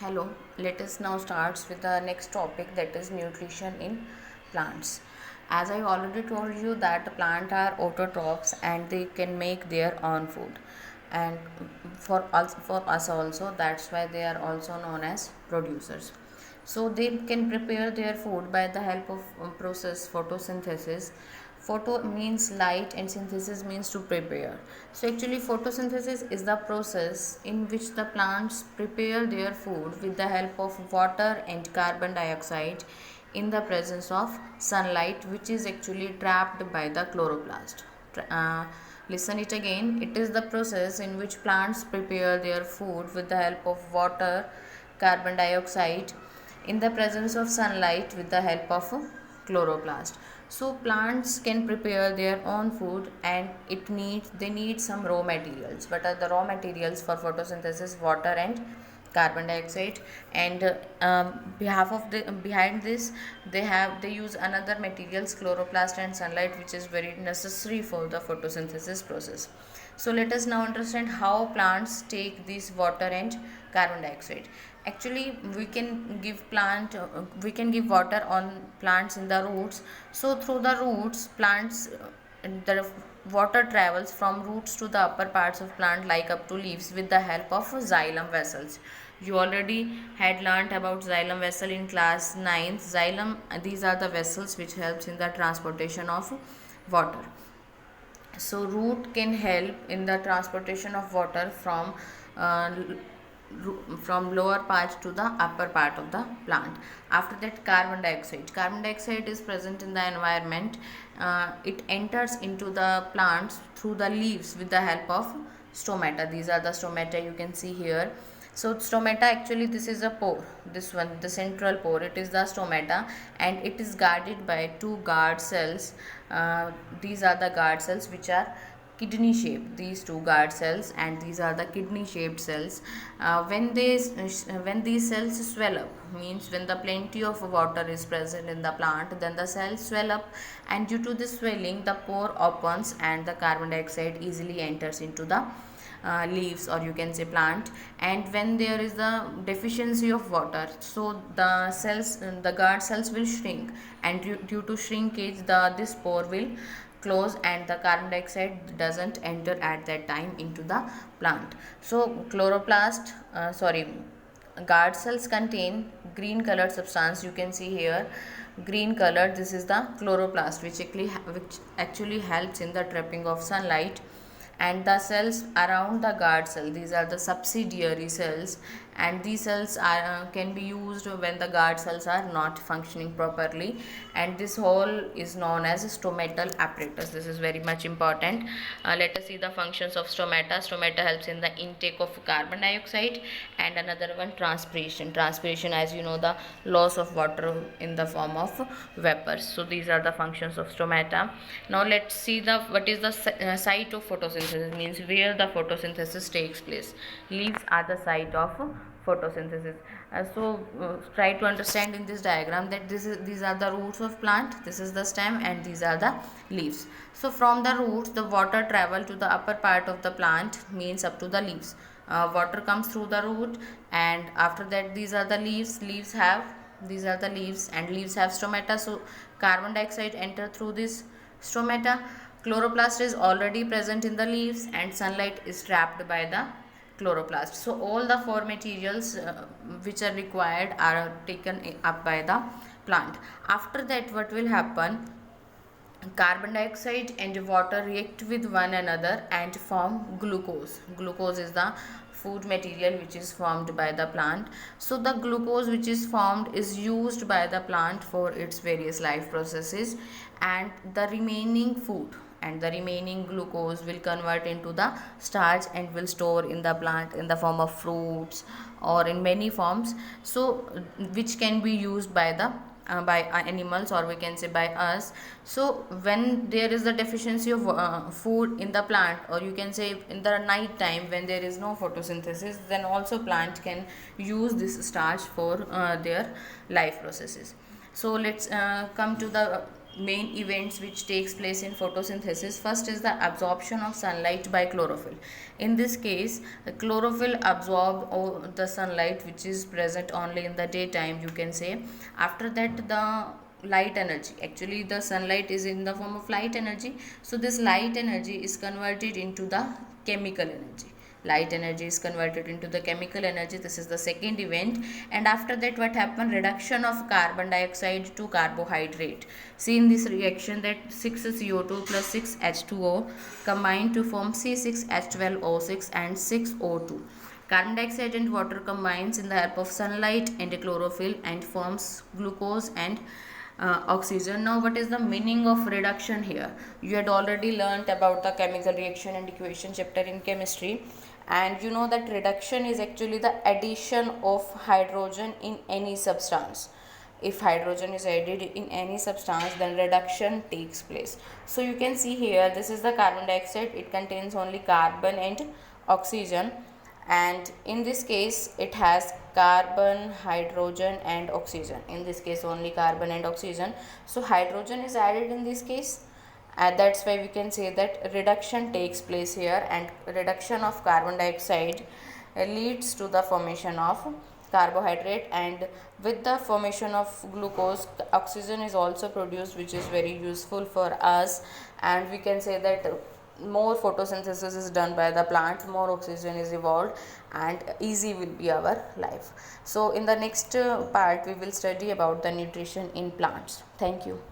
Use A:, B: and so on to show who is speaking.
A: Hello, let us now start with the next topic, that is nutrition in plants. As I already told you that plants are autotrophs and they can make their own food, and for us also, that's why they are also known as producers. So they can prepare their food by the help of process photosynthesis. Photo means light and synthesis means to prepare. So actually photosynthesis is the process in which the plants prepare their food with the help of water and carbon dioxide in the presence of sunlight, which is actually trapped by the chloroplast. Uh, Listen it again. It is the process in which plants prepare their food with the help of water, carbon dioxide in the presence of sunlight with the help of a chloroplast. So plants can prepare their own food, and they need some raw materials. What are the raw materials for photosynthesis? Water and carbon dioxide. And behalf of the behind this, they use another materials, chloroplast and sunlight, which is very necessary for the photosynthesis process. So let us now understand how plants take this water and carbon dioxide. Actually we can give water on plants in the roots. So through the roots, the water travels from roots to the upper parts of plant, like up to leaves, with the help of xylem vessels. You already had learnt about xylem vessel in class 9th. Xylem, these are the vessels which helps in the transportation of water. So root can help in the transportation of water uh, from lower part to the upper part of the plant. After that, carbon dioxide is present in the environment. It enters into the plants through the leaves with the help of stomata. These are the stomata you can see here. So stomata, actually this is a pore, this one, the central pore, it is the stomata, and it is guarded by two guard cells. These are the guard cells which are kidney shaped, these two guard cells, and these are the kidney shaped cells. When these cells swell up, means when the plenty of water is present in the plant, then the cells swell up, and due to this swelling the pore opens and the carbon dioxide easily enters into the leaves, or you can say plant. And when there is the deficiency of water, so the guard cells will shrink, and due to shrinkage this pore will close, and the carbon dioxide doesn't enter at that time into the plant. So guard cells contain green colored substance. You can see here, green colored, this is the chloroplast, which actually helps in the trapping of sunlight. And the cells around the guard cell, these are the subsidiary cells, and these cells can be used when the guard cells are not functioning properly, and this whole is known as stomatal apparatus. This is very much important. Let us see the functions of stomata helps in the intake of carbon dioxide, and another one, transpiration, as you know, the loss of water in the form of vapors. So these are the functions of stomata. Now let's see what is the site of photosynthesis, means where the photosynthesis takes place. Leaves are the site of photosynthesis. Try to understand in this diagram that these are the roots of plant, this is the stem, and these are the leaves. So from the roots the water travel to the upper part of the plant, means up to the leaves. Water comes through the root, and after that these are the leaves. These are the leaves, and leaves have stomata. So carbon dioxide enter through this stomata. Chloroplast is already present in the leaves, and sunlight is trapped by the chloroplast. So all the four materials which are required are taken up by the plant. After that, what will happen? Carbon dioxide and water react with one another and form glucose. Glucose is the food material which is formed by the plant. So the glucose which is formed is used by the plant for its various life processes, and the remaining glucose will convert into the starch and will store in the plant in the form of fruits or in many forms, so which can be used by animals, or we can say by us. So when there is the deficiency of food in the plant, or you can say in the night time when there is no photosynthesis, then also plant can use this starch for their life processes. So let's come to the main events which takes place in photosynthesis. First is the absorption of sunlight by chlorophyll. In this case, the chlorophyll absorb the sunlight which is present only in the daytime, you can say. After that, the light energy, actually the sunlight is in the form of light energy, so this light energy is converted into the chemical energy. Light energy is converted into the chemical energy. This is the second event. And after that, what happened? Reduction of carbon dioxide to carbohydrate. See in this reaction that 6CO2 plus 6H2O combine to form C6H12O6 and 6O2. Carbon dioxide and water combines in the help of sunlight and chlorophyll and forms glucose and oxygen. Now, what is the meaning of reduction here? You had already learnt about the chemical reaction and equation chapter in chemistry, and you know that reduction is actually the addition of hydrogen in any substance. If hydrogen is added in any substance, then reduction takes place. So you can see here, this is the carbon dioxide. It contains only carbon and oxygen, and in this case it has carbon, hydrogen and oxygen. In this case only carbon and oxygen, so hydrogen is added in this case, and that's why we can say that reduction takes place here, and reduction of carbon dioxide leads to the formation of carbohydrate, and with the formation of glucose, oxygen is also produced, which is very useful for us. And we can say that more photosynthesis is done by the plant, more oxygen is evolved, and easy will be our life. So in the next part we will study about the nutrition in plants. Thank you.